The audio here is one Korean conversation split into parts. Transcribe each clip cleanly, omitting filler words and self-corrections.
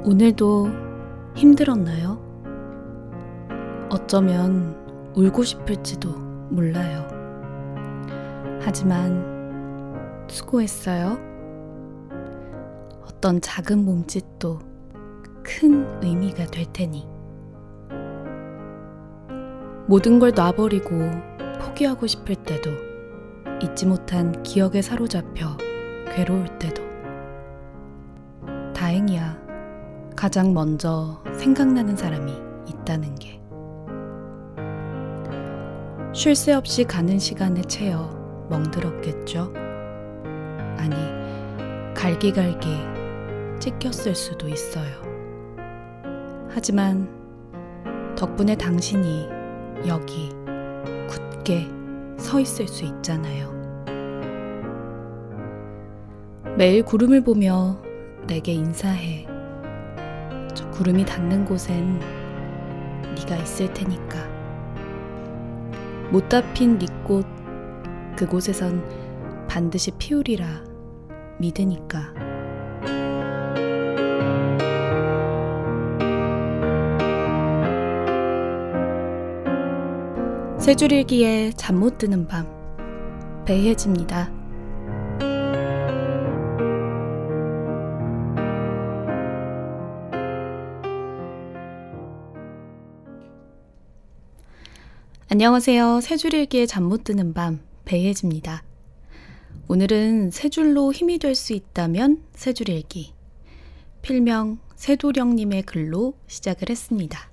오늘도 힘들었나요? 어쩌면 울고 싶을지도 몰라요. 하지만 수고했어요. 어떤 작은 몸짓도 큰 의미가 될 테니. 모든 걸 놔버리고 포기하고 싶을 때도, 잊지 못한 기억에 사로잡혀 괴로울 때도. 다행이야. 가장 먼저 생각나는 사람이 있다는 게. 쉴 새 없이 가는 시간에 채여 멍들었겠죠? 아니, 갈기갈기 찢겼을 수도 있어요. 하지만 덕분에 당신이 여기 굳게 서 있을 수 있잖아요. 매일 구름을 보며 내게 인사해. 저 구름이 닿는 곳엔 네가 있을 테니까. 못다 핀 네 꽃 그곳에선 반드시 피우리라 믿으니까. 세 줄 일기에 잠 못 드는 밤, 배혜지입니다. 안녕하세요. 세 줄 일기에 잠 못 드는 밤, 배혜지입니다. 오늘은 세 줄로 힘이 될 수 있다면 세 줄 일기, 필명 세도령님의 글로 시작을 했습니다.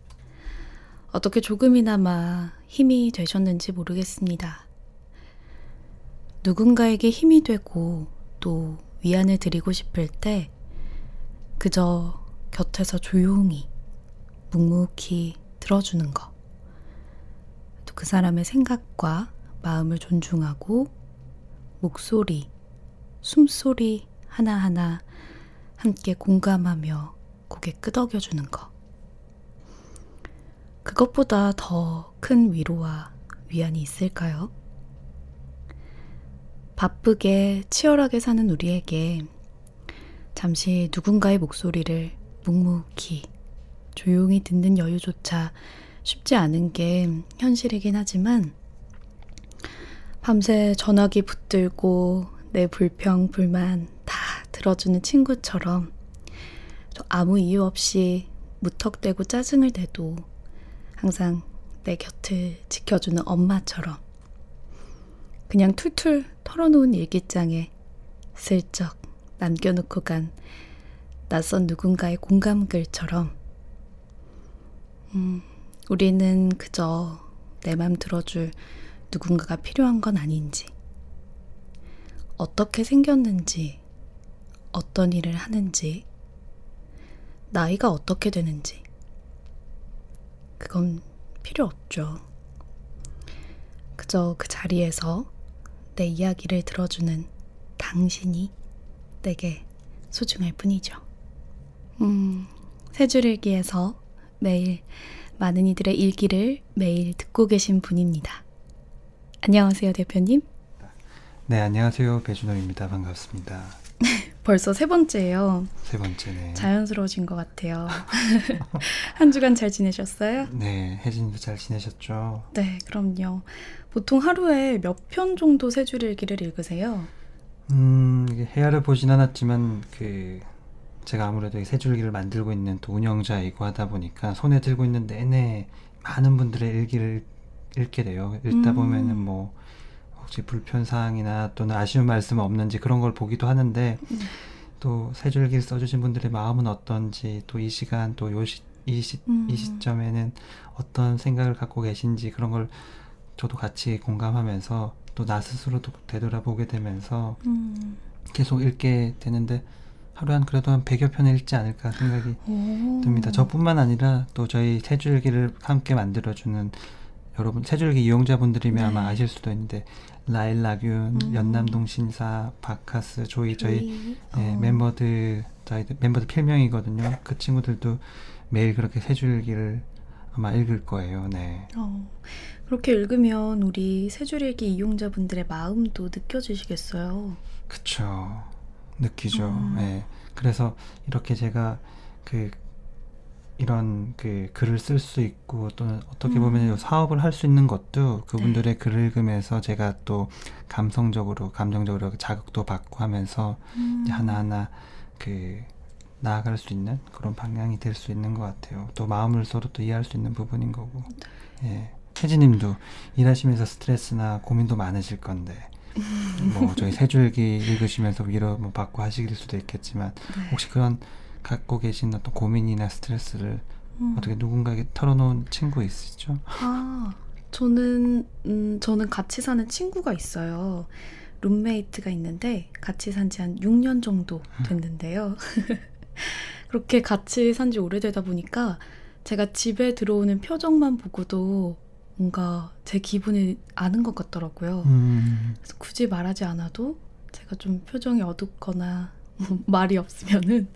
어떻게 조금이나마 힘이 되셨는지 모르겠습니다. 누군가에게 힘이 되고 또 위안을 드리고 싶을 때 그저 곁에서 조용히 묵묵히 들어주는 것. 또 그 사람의 생각과 마음을 존중하고 목소리, 숨소리 하나하나 함께 공감하며 고개 끄덕여주는 것. 그것보다 더 큰 위로와 위안이 있을까요? 바쁘게 치열하게 사는 우리에게 잠시 누군가의 목소리를 묵묵히 조용히 듣는 여유조차 쉽지 않은 게 현실이긴 하지만, 밤새 전화기 붙들고 내 불평, 불만 다 들어주는 친구처럼, 또 아무 이유 없이 무턱대고 짜증을 내도 항상 내 곁을 지켜주는 엄마처럼, 그냥 툴툴 털어놓은 일기장에 슬쩍 남겨놓고 간 낯선 누군가의 공감글처럼, 우리는 그저 내 맘 들어줄 누군가가 필요한 건 아닌지, 어떻게 생겼는지, 어떤 일을 하는지, 나이가 어떻게 되는지, 그건 필요 없죠. 그저 그 자리에서 내 이야기를 들어주는 당신이 내게 소중할 뿐이죠. 세 줄 일기에서 매일 많은 이들의 일기를 매일 듣고 계신 분입니다. 안녕하세요, 대표님. 네, 안녕하세요. 배준호입니다. 반갑습니다. 벌써 세 번째예요. 세 번째네. 자연스러워진 것 같아요. 한 주간 잘 지내셨어요? 네, 혜진이도 잘 지내셨죠? 네, 그럼요. 보통 하루에 몇 편 정도 세 줄 일기를 읽으세요? 이게 헤아려 보진 않았지만 제가 아무래도 이 세 줄기를 만들고 있는 또 운영자이고 하다 보니까 손에 들고 있는 내내 많은 분들의 일기를 읽게 돼요. 읽다 보면은 뭐 혹시 불편사항이나 또는 아쉬운 말씀 없는지 그런 걸 보기도 하는데, 또 세 줄기를 써주신 분들의 마음은 어떤지, 또 이 시간 또 이 시점에는 어떤 생각을 갖고 계신지, 그런 걸 저도 같이 공감하면서 또 나 스스로도 되돌아보게 되면서 계속 읽게 되는데, 하루에 그래도 한 100여 편을 읽지 않을까 생각이 듭니다. 저뿐만 아니라 또 저희 세 줄기를 함께 만들어주는 여러분, 세 줄기 이용자분들이면 아마 아실 수도 있는데, 라일락윤, 연남동신사, 바카스, 조이, 저희 멤버들 필명이거든요. 그 친구들도 매일 그렇게 세 줄기를 아마 읽을 거예요. 네. 그렇게 읽으면 우리 세 줄 일기 이용자분들의 마음도 느껴지시겠어요? 그쵸. 느끼죠. 네. 그래서 이렇게 제가 이런 그 글을 쓸 수 있고 또는 어떻게 보면 사업을 할 수 있는 것도 그분들의 글을 읽으면서 제가 또 감성적으로 감정적으로 자극도 받고 하면서 이제 하나하나 그 나아갈 수 있는 그런 방향이 될 수 있는 것 같아요. 또 마음을 서로 또 이해할 수 있는 부분인 거고. 예. 혜진님도 일하시면서 스트레스나 고민도 많으실 건데 뭐 저희 세 줄기 읽으시면서 위로 뭐 받고 하실 수도 있겠지만 혹시 그런 갖고 계신 어떤 고민이나 스트레스를 어떻게 누군가에게 털어놓은 친구 있으시죠? 저는 같이 사는 친구가 있어요. 룸메이트가 있는데 같이 산 지 한 6년 정도 됐는데요. 그렇게 같이 산 지 오래되다 보니까 제가 집에 들어오는 표정만 보고도 뭔가 제 기분을 아는 것 같더라고요. 그래서 굳이 말하지 않아도 제가 좀 표정이 어둡거나 말이 없으면은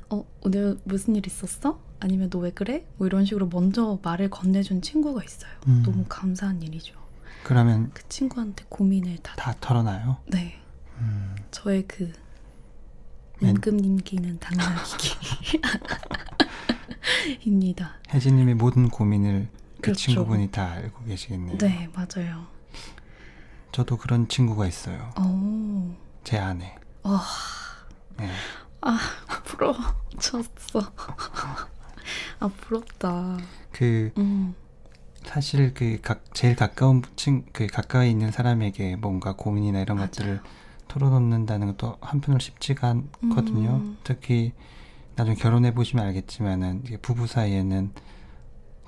오늘 무슨 일 있었어? 아니면 너 왜 그래? 뭐 이런 식으로 먼저 말을 건네준 친구가 있어요. 너무 감사한 일이죠. 그러면 그 친구한테 고민을 다 털어놔요? 네. 저의 그 임금님기는 당나귀기 입니다. 혜진님의 모든 고민을 그 그렇죠. 친구분이 다 알고 계시겠네요. 네, 맞아요. 저도 그런 친구가 있어요. 제 아내. 네. 부러워졌어. 부럽다. 사실 제일 가까운 가까이 있는 사람에게 뭔가 고민이나 이런 맞아요. 것들을 털어놓는다는 것도 한편으로 쉽지가 않거든요. 특히 나중에 결혼해 보시면 알겠지만은 이게 부부 사이에는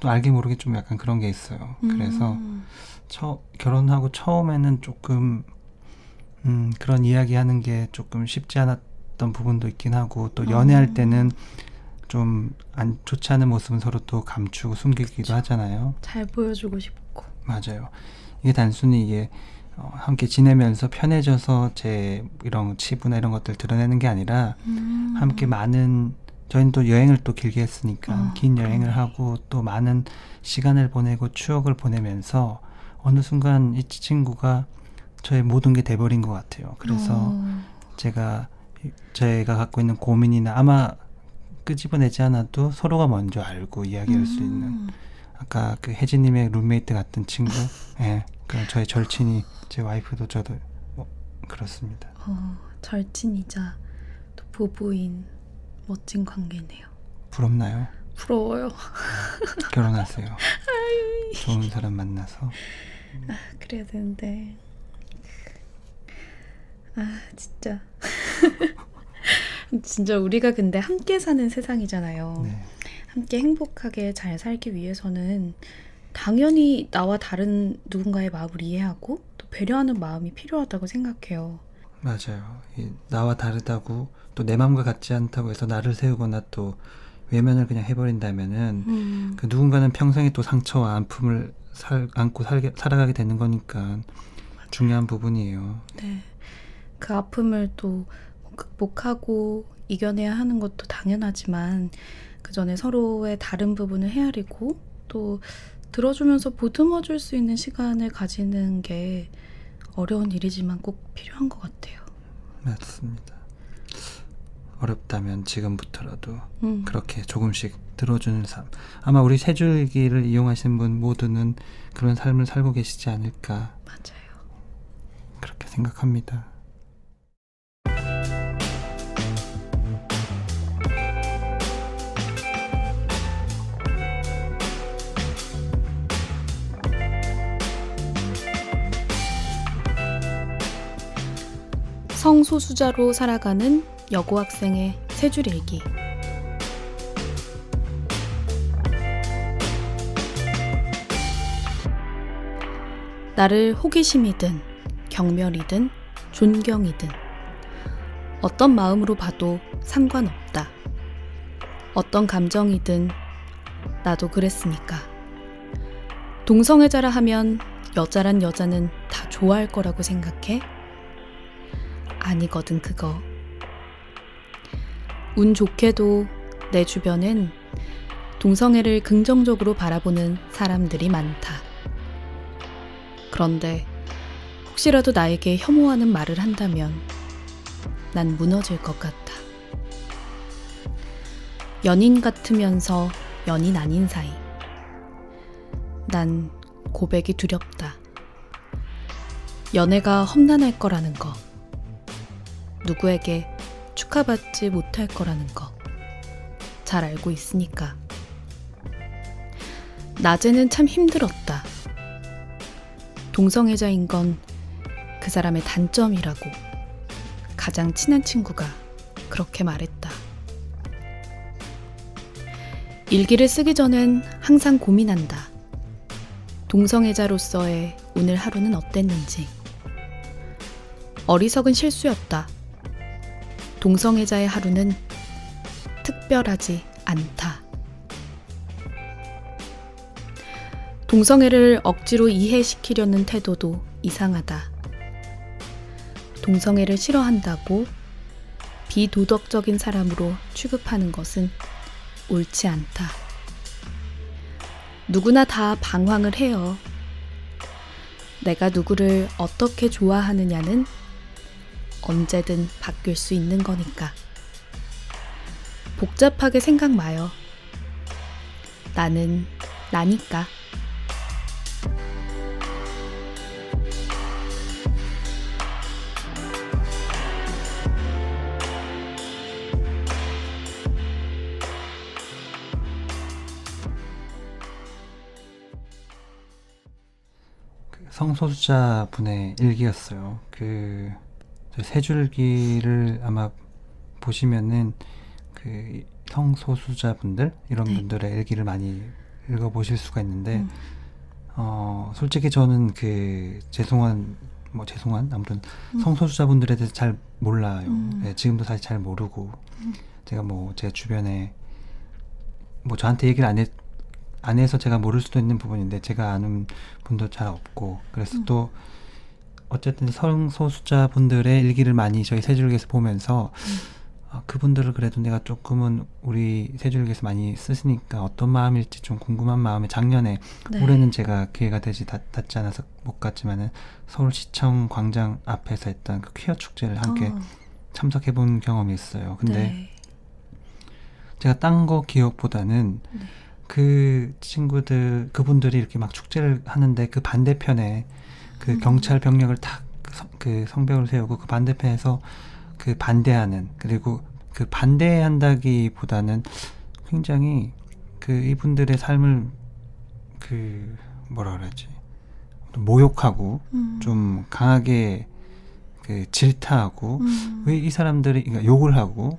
또 알게 모르게 좀 약간 그런 게 있어요. 그래서 결혼하고 처음에는 조금 그런 이야기하는 게 조금 쉽지 않았던 부분도 있긴 하고 또 연애할 때는 좀 안 좋지 않은 모습은 서로 또 감추고 숨기기도 하잖아요. 잘 보여주고 싶고. 맞아요. 이게 단순히 이게 함께 지내면서 편해져서 제 이런 치부나 이런 것들 드러내는 게 아니라 함께 저희는 또 여행을 또 길게 했으니까 긴 여행을 하고 또 많은 시간을 보내고 추억을 보내면서 어느 순간 이 친구가 저의 모든 게 돼버린 것 같아요. 그래서 제가 갖고 있는 고민이나 아마 끄집어내지 않아도 서로가 먼저 알고 이야기할 수 있는 아까 그 혜진님의 룸메이트 같은 친구 저의 절친이 제 와이프도 저도 그렇습니다. 절친이자 또 부부인 멋진 관계네요. 부럽나요? 부러워요. 결혼하세요. 좋은 사람 만나서. 그래야 되는데. 진짜. 진짜 우리가 근데 함께 사는 세상이잖아요. 네. 함께 행복하게 잘 살기 위해서는 당연히 나와 다른 누군가의 마음을 이해하고 또 배려하는 마음이 필요하다고 생각해요. 맞아요. 나와 다르다고 또 내 마음과 같지 않다고 해서 나를 세우거나 또 외면을 그냥 해버린다면은 그 누군가는 평생에 또 상처와 아픔을 안고 살아가게 되는 거니까 맞아요. 중요한 부분이에요. 네. 그 아픔을 또 극복하고 이겨내야 하는 것도 당연하지만 그 전에 서로의 다른 부분을 헤아리고 또 들어주면서 보듬어줄 수 있는 시간을 가지는 게 어려운 일이지만 꼭 필요한 것 같아요. 맞습니다. 어렵다면 지금부터라도 그렇게 조금씩 들어주는 삶. 아마 우리 세 줄기를 이용하신 분 모두는 그런 삶을 살고 계시지 않을까. 맞아요. 그렇게 생각합니다. 성소수자로 살아가는 여고학생의 세 줄 일기. 나를 호기심이든 경멸이든 존경이든 어떤 마음으로 봐도 상관없다. 어떤 감정이든 나도 그랬으니까. 동성애자라 하면 여자란 여자는 다 좋아할 거라고 생각해? 아니거든 그거. 운 좋게도 내 주변엔 동성애를 긍정적으로 바라보는 사람들이 많다. 그런데 혹시라도 나에게 혐오하는 말을 한다면 난 무너질 것 같아. 연인 같으면서 연인 아닌 사이. 난 고백이 두렵다. 연애가 험난할 거라는 거. 누구에게 축하받지 못할 거라는 거. 잘 알고 있으니까. 낮에는 참 힘들었다. 동성애자인 건 그 사람의 단점이라고 가장 친한 친구가 그렇게 말했다. 일기를 쓰기 전엔 항상 고민한다. 동성애자로서의 오늘 하루는 어땠는지. 어리석은 실수였다. 동성애자의 하루는 특별하지 않다. 동성애를 억지로 이해시키려는 태도도 이상하다. 동성애를 싫어한다고 비도덕적인 사람으로 취급하는 것은 옳지 않다. 누구나 다 방황을 해요. 내가 누구를 어떻게 좋아하느냐는 언제든 바뀔 수 있는 거니까. 복잡하게 생각 마요. 나는 나니까. 성소수자 분의 일기였어요. 세 줄기를 아마 보시면은 그 성소수자 분들 이런 네. 분들의 일기를 많이 읽어보실 수가 있는데 솔직히 저는 죄송한 아무튼 성소수자 분들에 대해서 잘 몰라요. 네, 지금도 사실 잘 모르고 제가 제 주변에 저한테 얘기를 안 해서 제가 모를 수도 있는 부분인데 제가 아는 분도 잘 없고 그래서 또 어쨌든 성소수자 분들의 일기를 많이 저희 세줄기에서 보면서 그분들을 그래도 내가 조금은 우리 세줄기에서 많이 쓰시니까 어떤 마음일지 좀 궁금한 마음에 작년에 네. 올해는 제가 기회가 닿지 않아서 못 갔지만은 서울시청 광장 앞에서 했던 그 퀴어 축제를 함께 참석해 본 경험이 있어요. 근데 네. 제가 딴 거 기억보다는 네. 그분들이 이렇게 막 축제를 하는데 그 반대편에 그 경찰 병력을 탁 성벽을 세우고 그 반대편에서 그 반대하는 그리고 그 반대한다기보다는 굉장히 이분들의 삶을 뭐라 그러지 모욕하고 좀 강하게 질타하고 왜 이 사람들이 그러니까 욕을 하고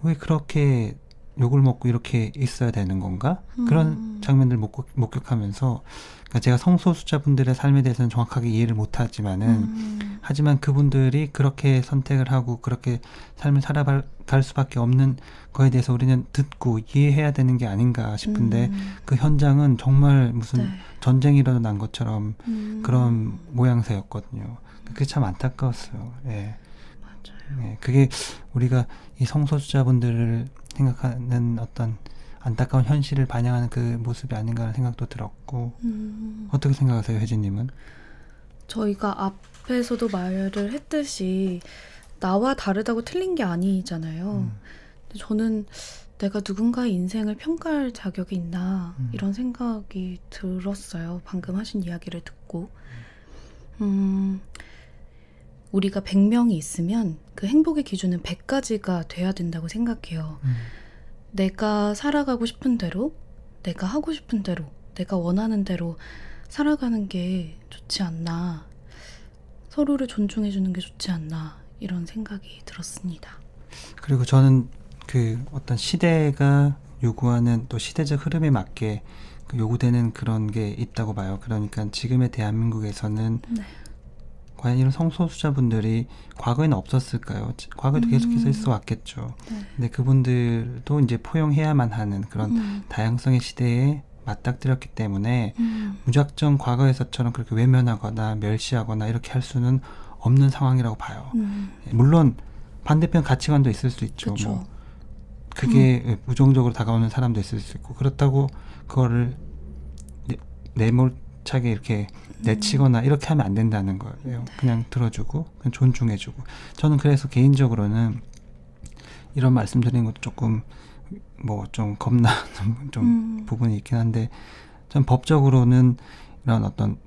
왜 그렇게 욕을 먹고 이렇게 있어야 되는 건가? 그런 장면들 목격하면서 그러니까 제가 성소수자 분들의 삶에 대해서는 정확하게 이해를 못하지만은 하지만 그분들이 그렇게 선택을 하고 그렇게 삶을 살아갈 수밖에 없는 거에 대해서 우리는 듣고 이해해야 되는 게 아닌가 싶은데 그 현장은 정말 무슨 네. 전쟁이 일어난 것처럼 그런 모양새였거든요. 그게 참 안타까웠어요. 예. 맞아요. 예, 그게 우리가 이 성소수자분들을 생각하는 어떤 안타까운 현실을 반영하는 그 모습이 아닌가 하는 생각도 들었고 어떻게 생각하세요, 혜진님은? 저희가 앞에서도 말을 했듯이 나와 다르다고 틀린 게 아니잖아요. 근데 저는 내가 누군가의 인생을 평가할 자격이 있나 이런 생각이 들었어요. 방금 하신 이야기를 듣고. 우리가 100명이 있으면 그 행복의 기준은 100가지가 돼야 된다고 생각해요. 내가 살아가고 싶은 대로, 내가 하고 싶은 대로, 내가 원하는 대로 살아가는 게 좋지 않나. 서로를 존중해주는 게 좋지 않나. 이런 생각이 들었습니다. 그리고 저는 어떤 시대가 요구하는 또 시대적 흐름에 맞게 요구되는 그런 게 있다고 봐요. 그러니까 지금의 대한민국에서는 네. 과연 이런 성소수자분들이 과거에는 없었을까요? 과거에도 계속해서 있어 왔겠죠. 네. 근데 그분들도 이제 포용해야만 하는 그런 다양성의 시대에 맞닥뜨렸기 때문에 무작정 과거에서처럼 그렇게 외면하거나 멸시하거나 이렇게 할 수는 없는 상황이라고 봐요. 물론 반대편 가치관도 있을 수 있죠. 그쵸. 그게 부정적으로 다가오는 사람도 있을 수 있고 그렇다고 그거를 내몰차게 이렇게 내치거나 이렇게 하면 안 된다는 거예요. 그냥 들어주고 그냥 존중해주고 저는 그래서 개인적으로는 이런 말씀드리는 것도 조금 뭐 좀 겁나는 좀 부분이 있긴 한데, 전 법적으로는 이런 어떤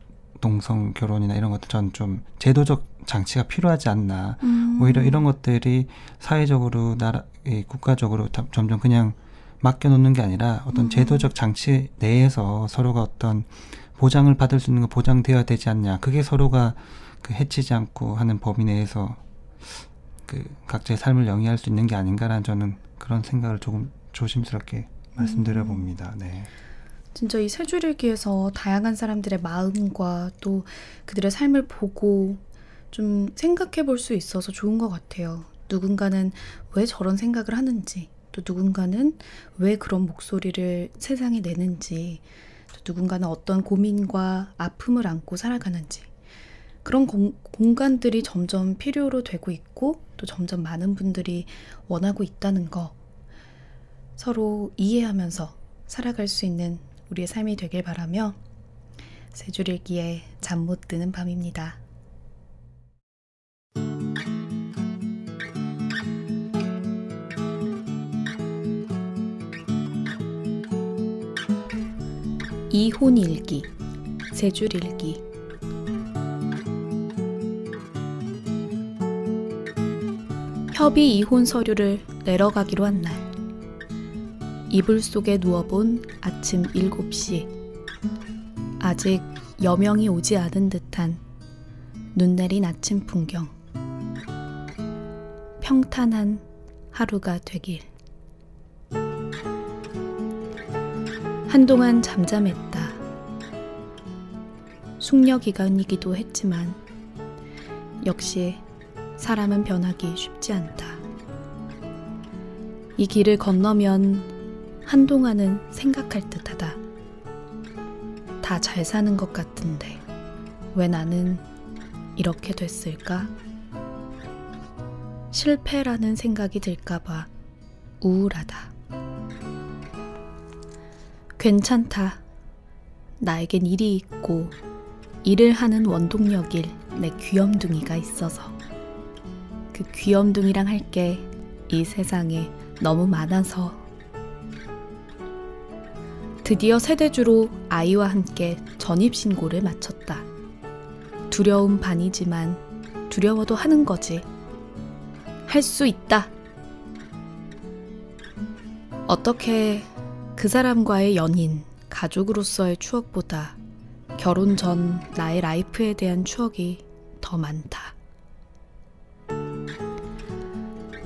동성 결혼이나 이런 것들 전 좀 제도적 장치가 필요하지 않나. 오히려 이런 것들이 사회적으로 국가적으로 점점 그냥 맡겨놓는 게 아니라 어떤 제도적 장치 내에서 서로가 어떤 보장을 받을 수 있는 거 보장되어야 되지 않냐. 그게 서로가 그 해치지 않고 하는 범위 내에서 그 각자의 삶을 영위할 수 있는 게 아닌가라는 저는 그런 생각을 조금 조심스럽게 말씀드려 봅니다. 네. 진짜 이 세 줄일기에서 다양한 사람들의 마음과 또 그들의 삶을 보고 좀 생각해 볼 수 있어서 좋은 것 같아요. 누군가는 왜 저런 생각을 하는지, 또 누군가는 왜 그런 목소리를 세상에 내는지, 또 누군가는 어떤 고민과 아픔을 안고 살아가는지, 그런 공간들이 점점 필요로 되고 있고 또 점점 많은 분들이 원하고 있다는 거, 서로 이해하면서 살아갈 수 있는 우리의 삶이 되길 바라며 세 줄일기에 잠 못 드는 밤입니다. 이혼일기, 세 줄일기. 협의 이혼 서류를 내려가기로 한 날, 이불 속에 누워본 아침 7시. 아직 여명이 오지 않은 듯한 눈 내린 아침 풍경. 평탄한 하루가 되길. 한동안 잠잠했다. 숙려 기간이기도 했지만 역시 사람은 변하기 쉽지 않다. 이 길을 건너면 한동안은 생각할 듯하다. 다 잘 사는 것 같은데 왜 나는 이렇게 됐을까? 실패라는 생각이 들까봐 우울하다. 괜찮다. 나에겐 일이 있고 일을 하는 원동력일 내 귀염둥이가 있어서. 그 귀염둥이랑 할 게 이 세상에 너무 많아서. 드디어 세대주로 아이와 함께 전입신고를 마쳤다. 두려움 반이지만 두려워도 하는 거지. 할 수 있다. 어떻게 그 사람과의 연인, 가족으로서의 추억보다 결혼 전 나의 라이프에 대한 추억이 더 많다.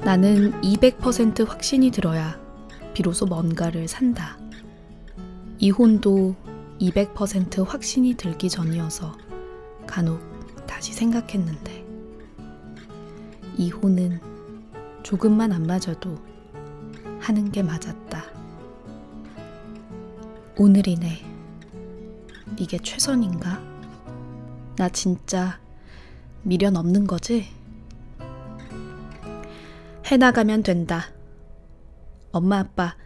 나는 200% 확신이 들어야 비로소 뭔가를 산다. 이혼도 200% 확신이 들기 전이어서 간혹 다시 생각했는데, 이혼은 조금만 안 맞아도 하는 게 맞았다. 오늘이네. 이게 최선인가? 나 진짜 미련 없는 거지? 해나가면 된다. 엄마 아빠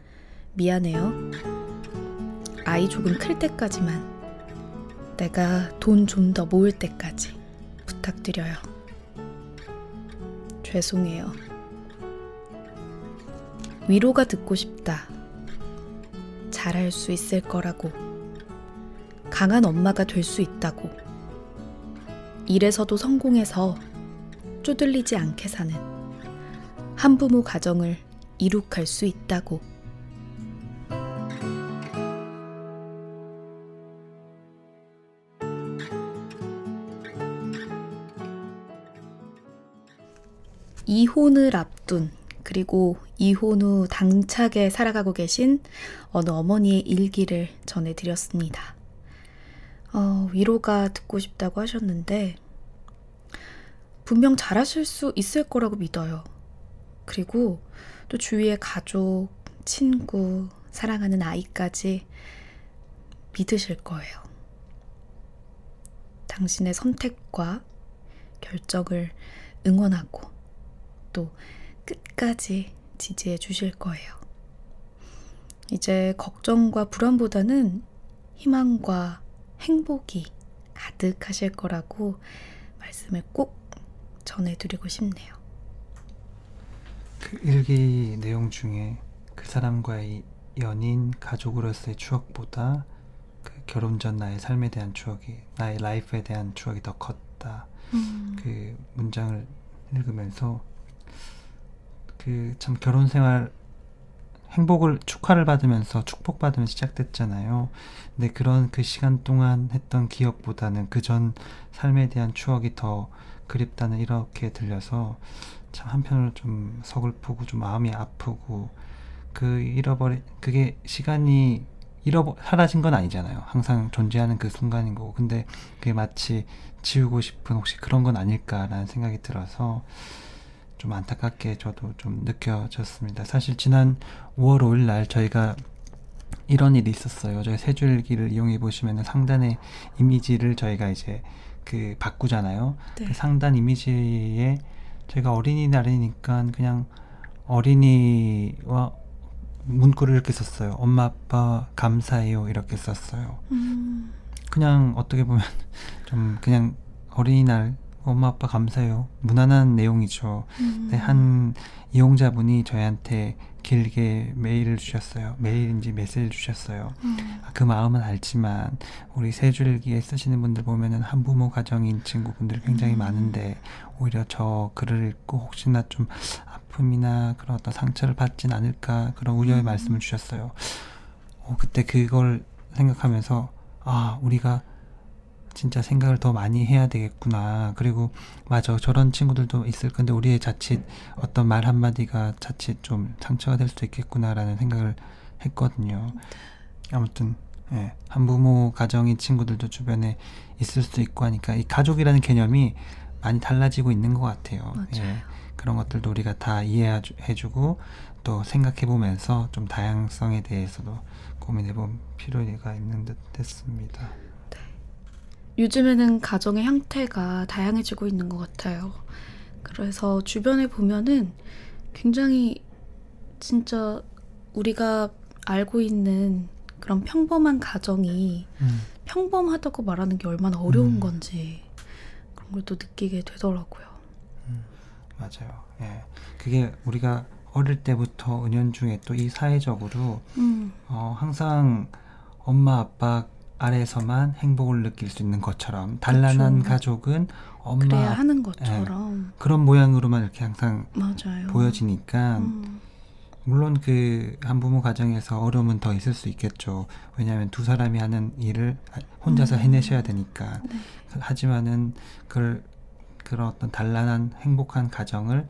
미안해요. 아이 조금 클 때까지만, 내가 돈 좀 더 모을 때까지 부탁드려요. 죄송해요. 위로가 듣고 싶다. 잘할 수 있을 거라고. 강한 엄마가 될 수 있다고. 일에서도 성공해서 쪼들리지 않게 사는 한부모 가정을 이룩할 수 있다고. 이혼을 앞둔, 그리고 이혼 후 당차게 살아가고 계신 어느 어머니의 일기를 전해드렸습니다. 위로가 듣고 싶다고 하셨는데 분명 잘하실 수 있을 거라고 믿어요. 그리고 또 주위의 가족, 친구, 사랑하는 아이까지 믿으실 거예요. 당신의 선택과 결정을 응원하고 또 끝까지 지지해 주실 거예요. 이제 걱정과 불안보다는 희망과 행복이 가득하실 거라고 말씀을 꼭 전해드리고 싶네요. 그 일기 내용 중에 그 사람과의 연인, 가족으로서의 추억보다 그 결혼 전 나의 삶에 대한 추억이, 나의 라이프에 대한 추억이 더 컸다. 그 문장을 읽으면서 그 참 결혼 생활 행복을 축하를 받으면서 축복받으면서 시작됐잖아요. 근데 그런 그 시간 동안 했던 기억보다는 그 전 삶에 대한 추억이 더 그립다는 이렇게 들려서 참 한편으로 좀 서글프고 좀 마음이 아프고 그게 시간이 사라진 건 아니잖아요. 항상 존재하는 그 순간인 거고. 근데 그게 마치 지우고 싶은 혹시 그런 건 아닐까라는 생각이 들어서 좀 안타깝게 저도 좀 느껴졌습니다. 사실 지난 5월 5일 날 저희가 이런 일이 있었어요. 저희 세 줄기를 이용해 보시면 상단의 이미지를 저희가 이제 그 바꾸잖아요. 네. 그 상단 이미지에 저희가 어린이날이니까 그냥 어린이와 문구를 이렇게 썼어요. 엄마 아빠 감사해요 이렇게 썼어요. 그냥 어떻게 보면 좀 그냥 어린이날 엄마 아빠 감사해요 무난한 내용이죠. 근데 한 이용자분이 저희한테 길게 메일을 주셨어요. 메일인지 메시지를 주셨어요. 그 마음은 알지만 우리 세 줄기에 쓰시는 분들 보면은 한부모 가정인 친구분들 굉장히 많은데 오히려 저 글을 읽고 혹시나 좀 아픔이나 그런 어떤 상처를 받진 않을까 그런 우려의 말씀을 주셨어요. 그때 그걸 생각하면서 우리가 진짜 생각을 더 많이 해야 되겠구나. 그리고 맞아, 저런 친구들도 있을 건데 우리의 자칫 어떤 말 한마디가 자칫 좀 상처가 될 수도 있겠구나라는 생각을 했거든요. 아무튼 한부모 가정인 친구들도 주변에 있을 수도 있고 하니까 이 가족이라는 개념이 많이 달라지고 있는 것 같아요. 맞아요. 그런 것들도 우리가 다 이해해주고 또 생각해보면서 좀 다양성에 대해서도 고민해볼 필요가 있는 듯 했습니다. 요즘에는 가정의 형태가 다양해지고 있는 것 같아요. 그래서 주변에 보면은 굉장히 진짜 우리가 알고 있는 그런 평범한 가정이 평범하다고 말하는 게 얼마나 어려운 건지 그런 걸 또 느끼게 되더라고요. 맞아요. 그게 우리가 어릴 때부터 은연중에 또 이 사회적으로 항상 엄마 아빠 아래에서만 행복을 느낄 수 있는 것처럼 단란한 그쵸. 가족은 엄마 그래야 하는 것처럼 그런 모양으로만 이렇게 항상 맞아요. 보여지니까 물론 그 한부모 가정에서 어려움은 더 있을 수 있겠죠. 왜냐하면 두 사람이 하는 일을 혼자서 해내셔야 되니까. 네. 하지만은 그런 어떤 단란한 행복한 가정을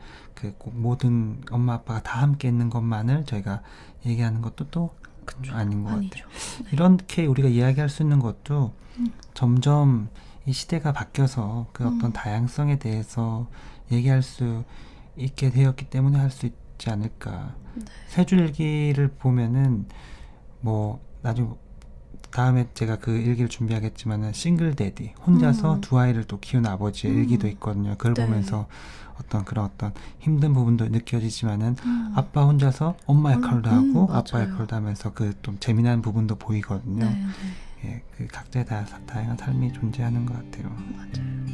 꼭 모든 엄마 아빠가 다 함께 있는 것만을 저희가 얘기하는 것도 또 아닌 것 같아요. 네. 이렇게 우리가 이야기할 수 있는 것도 점점 이 시대가 바뀌어서 그 어떤 다양성에 대해서 얘기할 수 있게 되었기 때문에 할 수 있지 않을까. 세 줄기를 보면은 뭐 나중에 다음에 제가 그 일기를 준비하겠지만은 싱글 데디 혼자서 두 아이를 또 키운 아버지의 일기도 있거든요. 그걸 보면서 어떤 힘든 부분도 느껴지지만은 아빠 혼자서 엄마 역할도 하고 아빠 역할도 하면서 그 좀 재미난 부분도 보이거든요. 그 각자의 다양한 삶이 존재하는 것 같아요. 맞아요.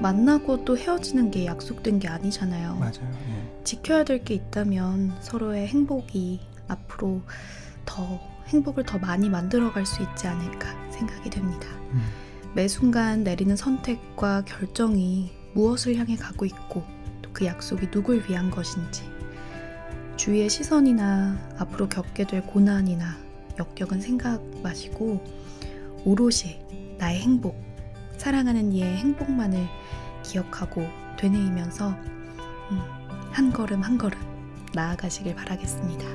만나고 또 헤어지는 게 약속된 게 아니잖아요. 맞아요. 지켜야 될 게 있다면 서로의 행복이 앞으로 더 행복을 더 많이 만들어갈 수 있지 않을까 생각이 됩니다. 매 순간 내리는 선택과 결정이 무엇을 향해 가고 있고 또 그 약속이 누굴 위한 것인지 주위의 시선이나 앞으로 겪게 될 고난이나 역경은 생각 마시고 오롯이 나의 행복, 사랑하는 이의 행복만을 기억하고 되뇌이면서 한 걸음 한 걸음 나아가시길 바라겠습니다.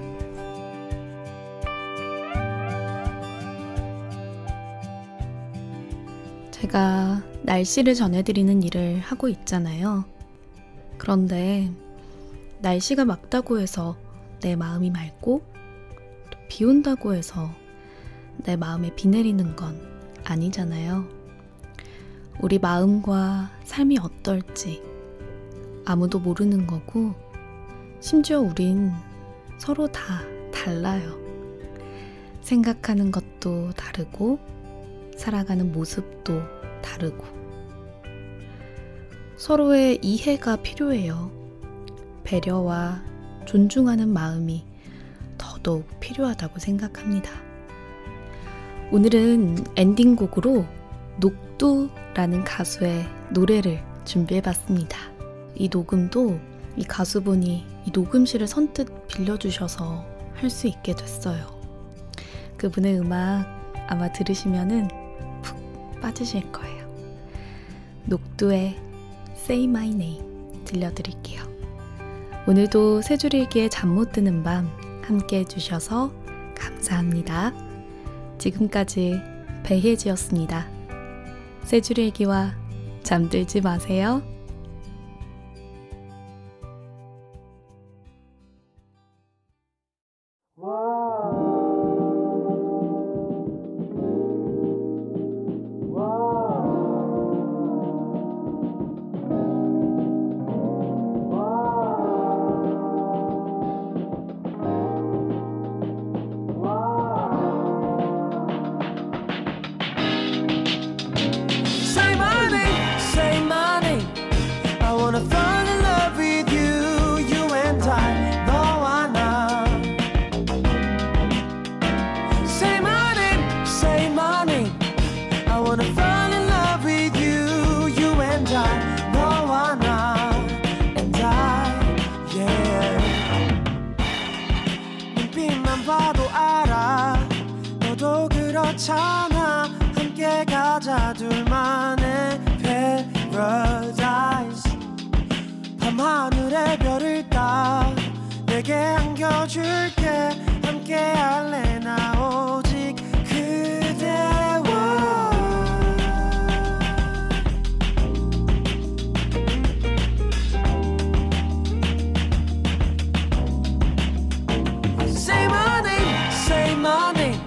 제가 날씨를 전해드리는 일을 하고 있잖아요. 그런데 날씨가 맑다고 해서 내 마음이 맑고 또 비 온다고 해서 내 마음에 비 내리는 건 아니잖아요. 우리 마음과 삶이 어떨지 아무도 모르는 거고 심지어 우린 서로 다 달라요. 생각하는 것도 다르고 살아가는 모습도 다르고 서로의 이해가 필요해요. 배려와 존중하는 마음이 더더욱 필요하다고 생각합니다. 오늘은 엔딩곡으로 녹두라는 가수의 노래를 준비해봤습니다. 이 녹음도 이 가수분이 이 녹음실을 선뜻 빌려주셔서 할 수 있게 됐어요. 그분의 음악 아마 들으시면은 푹 빠지실 거예요. 녹두의 Say My Name 들려드릴게요. 오늘도 세 줄 읽기에 잠 못 드는 밤 함께 해주셔서 감사합니다. 지금까지 배혜지였습니다. 세 줄 읽기와 잠들지 마세요. 그렇잖아. 함께 가자 둘만의 paradise. 밤하늘에 별을 따 내게 안겨줄게. 함께 할래 나 오직 그대와. Say my name, say my name.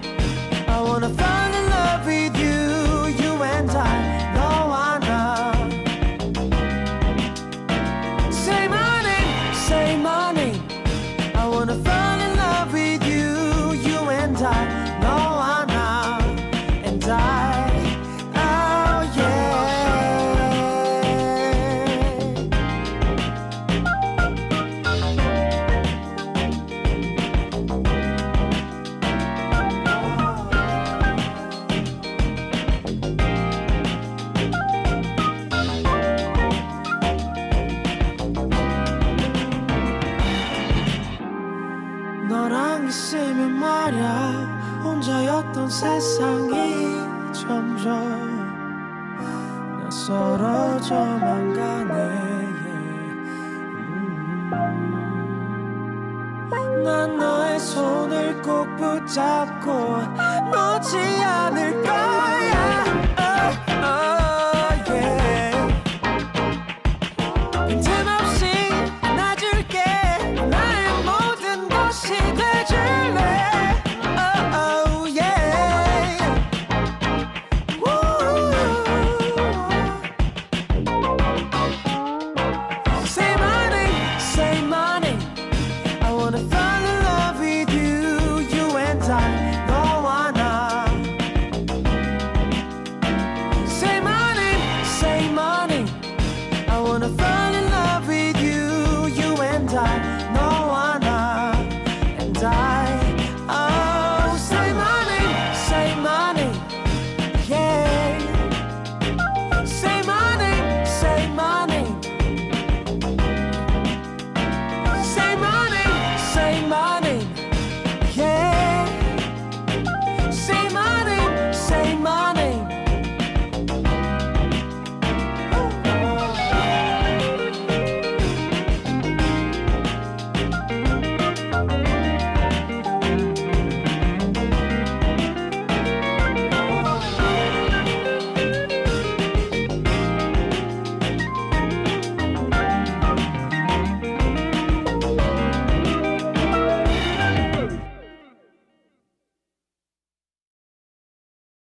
I wanna fall in love with you, you and I, 너와 나. Say my name, I wanna fall in love with you, you and I, 너와 나, and I, oh yeah. 너랑 있으면 말야 혼자였던 세상이 점점 낯설어져만 가네. 난 너의 손을 꼭 붙잡고 놓지 않을 거야.